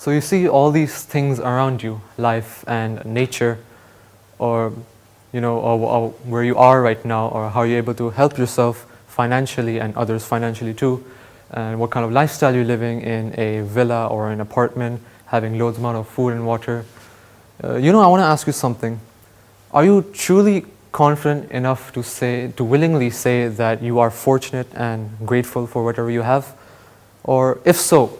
So you see all these things around you, life and nature, or or where you are right now, or how you're able to help yourself financially and others financially too, and what kind of lifestyle you're living in a villa or an apartment, having loads amount of food and water. I want to ask you something. Are you truly confident enough to willingly say that you are fortunate and grateful for whatever you have? Or if so,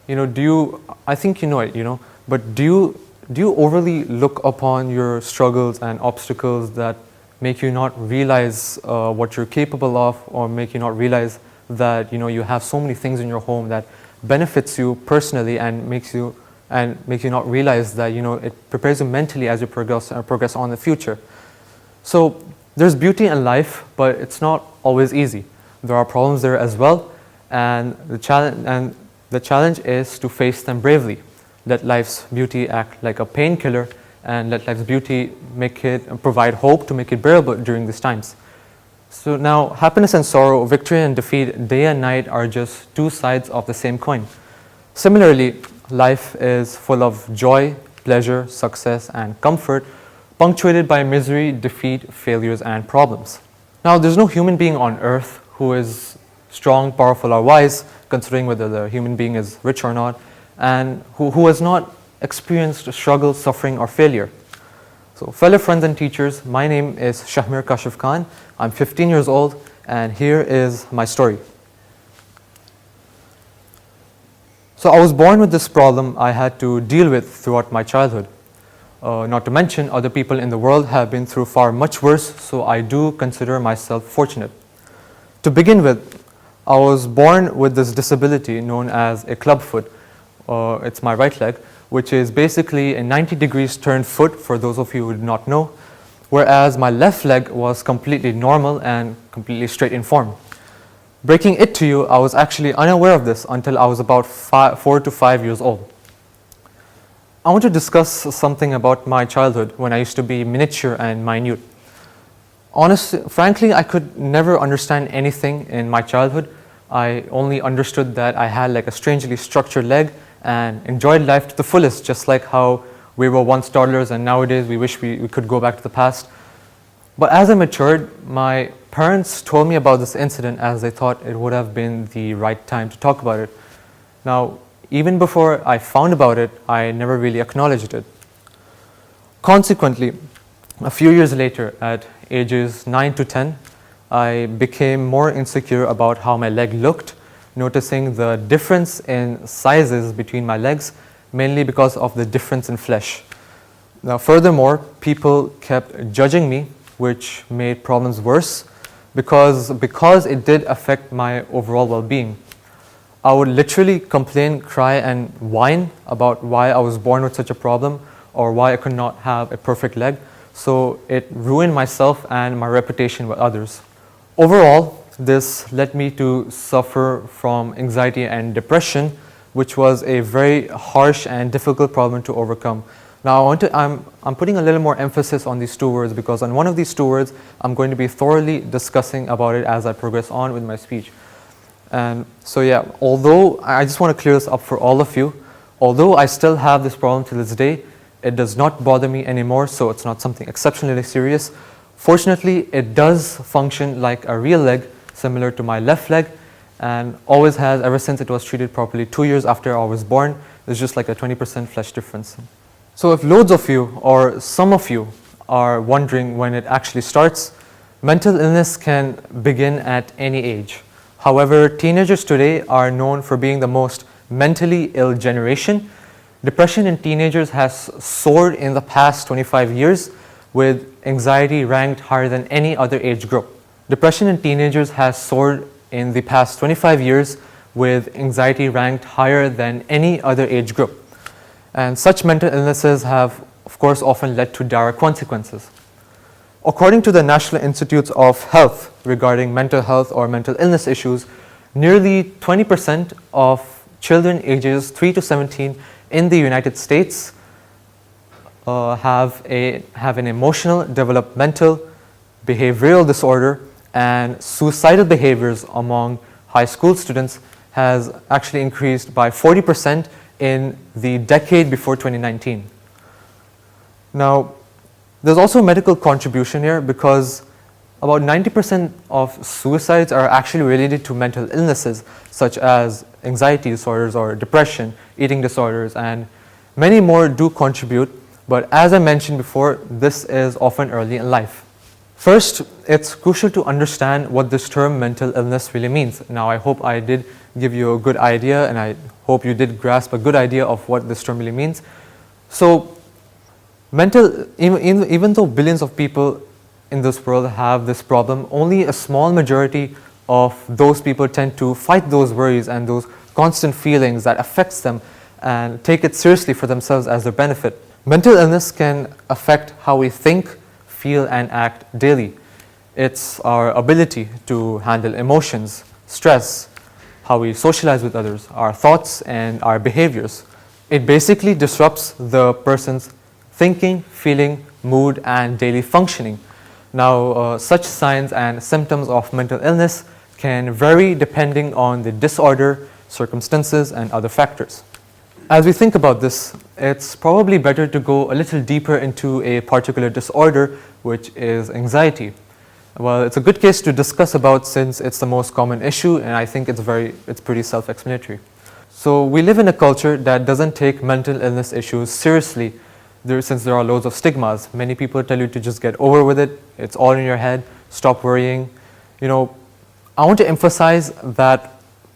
I think you know it, but do you overly look upon your struggles and obstacles that make you not realize what you're capable of, or make you not realize that you have so many things in your home that benefits you personally and makes you not realize that it prepares you mentally as you progress on in the future? So there's beauty in life, but it's not always easy. There are problems there as well, and the challenge is to face them bravely. Let life's beauty act like a painkiller, and let life's beauty provide hope to make it bearable during these times. So now, happiness and sorrow, victory and defeat, day and night are just two sides of the same coin. Similarly, life is full of joy, pleasure, success, and comfort, punctuated by misery, defeat, failures, and problems. Now, there's no human being on earth who is strong, powerful, or wise, considering whether the human being is rich or not, and who has not experienced struggle, suffering, or failure. So, fellow friends and teachers, my name is Shahmeer Kashif Khan. I'm 15 years old, and here is my story. So, I was born with this problem I had to deal with throughout my childhood. Not to mention, other people in the world have been through far much worse, so I do consider myself fortunate. To begin with, I was born with this disability known as a clubfoot. It's my right leg, which is basically a 90 degrees turned foot, for those of you who do not know, whereas my left leg was completely normal and completely straight in form. Breaking it to you, I was actually unaware of this until I was about 4 to 5 years old. I want to discuss something about my childhood when I used to be miniature and minute. Frankly, I could never understand anything in my childhood. I only understood that I had like a strangely structured leg and enjoyed life to the fullest, just like how we were once toddlers and nowadays we wish we could go back to the past. But as I matured, my parents told me about this incident as they thought it would have been the right time to talk about it. Now, even before I found about it, I never really acknowledged it. Consequently, a few years later, at ages 9 to 10, I became more insecure about how my leg looked, noticing the difference in sizes between my legs, mainly because of the difference in flesh. Now, furthermore, people kept judging me, which made problems worse because it did affect my overall well-being. I would literally complain, cry, and whine about why I was born with such a problem or why I could not have a perfect leg. So it ruined myself and my reputation with others. Overall, this led me to suffer from anxiety and depression, which was a very harsh and difficult problem to overcome. Now, I'm putting a little more emphasis on these two words because on one of these two words, I'm going to be thoroughly discussing about it as I progress on with my speech. And so yeah, although I just want to clear this up for all of you, although I still have this problem to this day, it does not bother me anymore, so it's not something exceptionally serious. Fortunately, it does function like a real leg, similar to my left leg, and always has ever since it was treated properly 2 years after I was born. There's just like a 20% flesh difference. So if loads of you or some of you are wondering when it actually starts, mental illness can begin at any age. However, teenagers today are known for being the most mentally ill generation. Depression in teenagers has soared in the past 25 years, with anxiety ranked higher than any other age group. Depression in teenagers has soared in the past 25 years, with anxiety ranked higher than any other age group. And such mental illnesses have, of course, often led to dire consequences. According to the National Institutes of Health regarding mental health or mental illness issues, nearly 20% of children ages 3 to 17 in the United States have an emotional, developmental, behavioral disorder, and suicidal behaviors among high school students has actually increased by 40% in the decade before 2019. Now, there's also a medical contribution here because about 90% of suicides are actually related to mental illnesses such as anxiety disorders or depression, eating disorders, and many more do contribute. But as I mentioned before, this is often early in life. First, it's crucial to understand what this term mental illness really means. Now, I hope I did give you a good idea, and I hope you did grasp a good idea of what this term really means. So, even though billions of people in this world have this problem, only a small majority of those people tend to fight those worries and those constant feelings that affects them and take it seriously for themselves as their benefit. Mental illness can affect how we think, feel, and act daily. It's our ability to handle emotions, stress, how we socialize with others, our thoughts, and our behaviors. It basically disrupts the person's thinking, feeling, mood, and daily functioning. Now, such signs and symptoms of mental illness can vary depending on the disorder, circumstances, and other factors. As we think about this, it's probably better to go a little deeper into a particular disorder, which is anxiety. Well, it's a good case to discuss about since it's the most common issue, and I think it's pretty self-explanatory. So we live in a culture that doesn't take mental illness issues seriously. Since there are loads of stigmas, many people tell you to just get over with it, it's all in your head, stop worrying. I want to emphasize that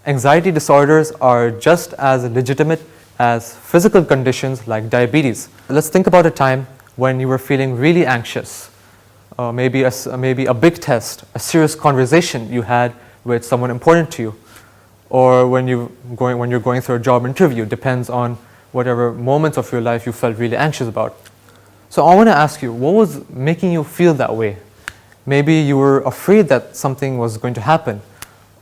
anxiety disorders are just as legitimate as physical conditions like diabetes. Let's think about a time when you were feeling really anxious, maybe a big test, a serious conversation you had with someone important to you, or when you're going through a job interview, depends on whatever moments of your life you felt really anxious about. So I want to ask you, what was making you feel that way? Maybe you were afraid that something was going to happen,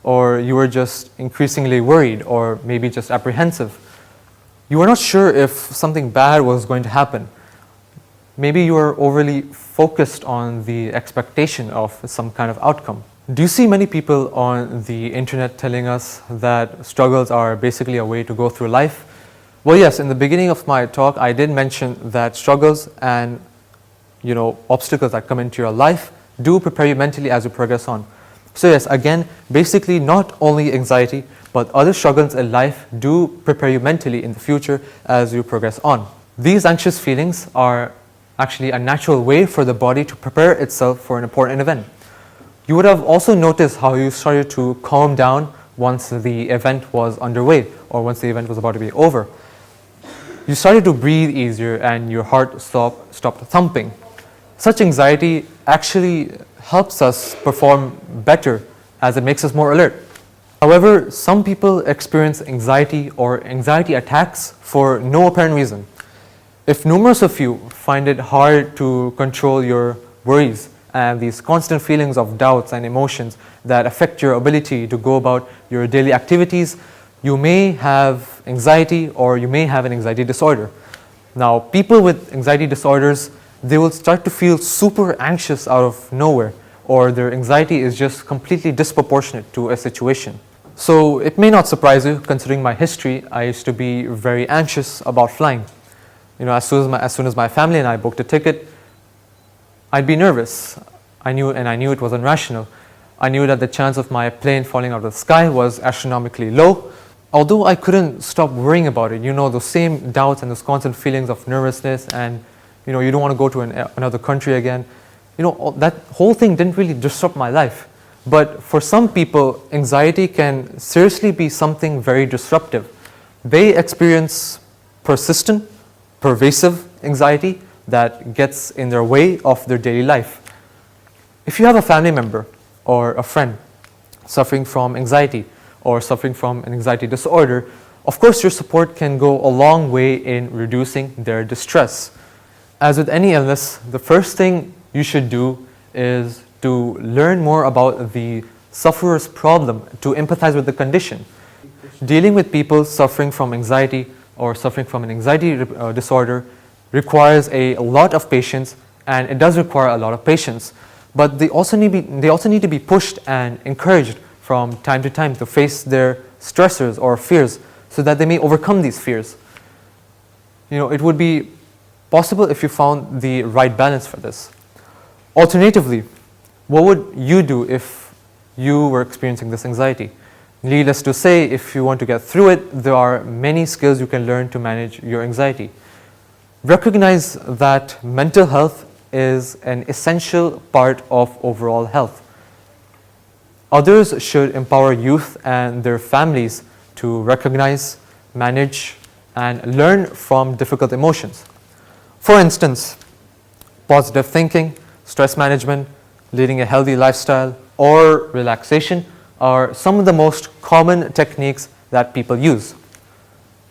or you were just increasingly worried, or maybe just apprehensive. You were not sure if something bad was going to happen. Maybe you were overly focused on the expectation of some kind of outcome. Do you see many people on the internet telling us that struggles are basically a way to go through life? Well, yes, in the beginning of my talk, I did mention that struggles and obstacles that come into your life do prepare you mentally as you progress on. So yes, again, basically not only anxiety, but other struggles in life do prepare you mentally in the future as you progress on. These anxious feelings are actually a natural way for the body to prepare itself for an important event. You would have also noticed how you started to calm down once the event was underway or once the event was about to be over. You started to breathe easier and your heart stopped thumping. Such anxiety actually helps us perform better as it makes us more alert. However, some people experience anxiety or anxiety attacks for no apparent reason. If numerous of you find it hard to control your worries and these constant feelings of doubts and emotions that affect your ability to go about your daily activities, you may have anxiety or you may have an anxiety disorder. Now, people with anxiety disorders, they will start to feel super anxious out of nowhere, or their anxiety is just completely disproportionate to a situation. So it may not surprise you, considering my history. I used to be very anxious about flying. As soon as my family and I booked a ticket, I'd be nervous. I knew it wasn't rational. I knew that the chance of my plane falling out of the sky was astronomically low. Although I couldn't stop worrying about it, those same doubts and those constant feelings of nervousness, and you don't want to go to another country again. That whole thing didn't really disrupt my life. But for some people, anxiety can seriously be something very disruptive. They experience persistent, pervasive anxiety that gets in their way of their daily life. If you have a family member or a friend suffering from anxiety or suffering from an anxiety disorder, of course your support can go a long way in reducing their distress. As with any illness, the first thing you should do is to learn more about the sufferer's problem, to empathize with the condition. Dealing with people suffering from anxiety or suffering from an anxiety disorder requires a lot of patience, and it does require a lot of patience. But they also need to be pushed and encouraged from time to time to face their stressors or fears so that they may overcome these fears. it would be possible if you found the right balance for this. Alternatively, what would you do if you were experiencing this anxiety? Needless to say, if you want to get through it, there are many skills you can learn to manage your anxiety. Recognize that mental health is an essential part of overall health. Others should empower youth and their families to recognize, manage, and learn from difficult emotions. For instance, positive thinking, stress management, leading a healthy lifestyle, or relaxation are some of the most common techniques that people use.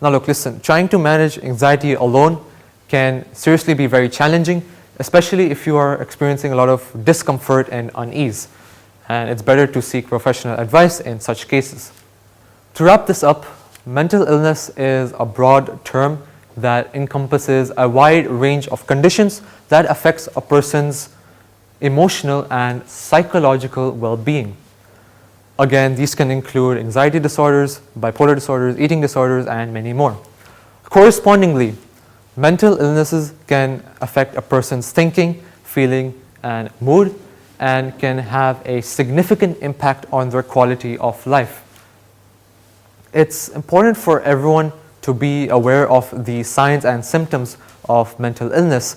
Now look, listen, trying to manage anxiety alone can seriously be very challenging, especially if you are experiencing a lot of discomfort and unease. And it's better to seek professional advice in such cases. To wrap this up, mental illness is a broad term that encompasses a wide range of conditions that affects a person's emotional and psychological well-being. Again, these can include anxiety disorders, bipolar disorders, eating disorders, and many more. Correspondingly, mental illnesses can affect a person's thinking, feeling, and mood, and can have a significant impact on their quality of life. It's important for everyone to be aware of the signs and symptoms of mental illness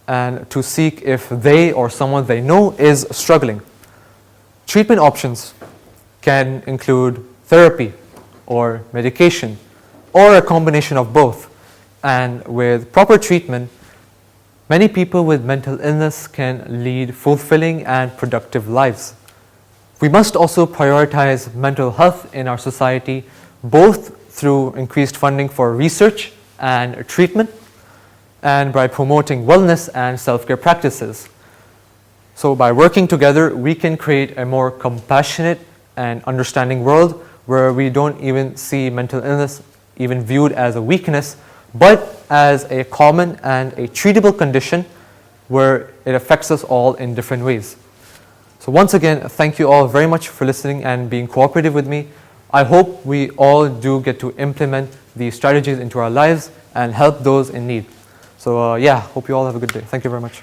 and to seek if they or someone they know is struggling. Treatment options can include therapy or medication or a combination of both. And with proper treatment, many people with mental illness can lead fulfilling and productive lives. We must also prioritize mental health in our society, both through increased funding for research and treatment, and by promoting wellness and self-care practices. So by working together, we can create a more compassionate and understanding world where we don't even see mental illness even viewed as a weakness, but as a common and a treatable condition where it affects us all in different ways. So once again, thank you all very much for listening and being cooperative with me. I hope we all do get to implement these strategies into our lives and help those in need. So hope you all have a good day. Thank you very much.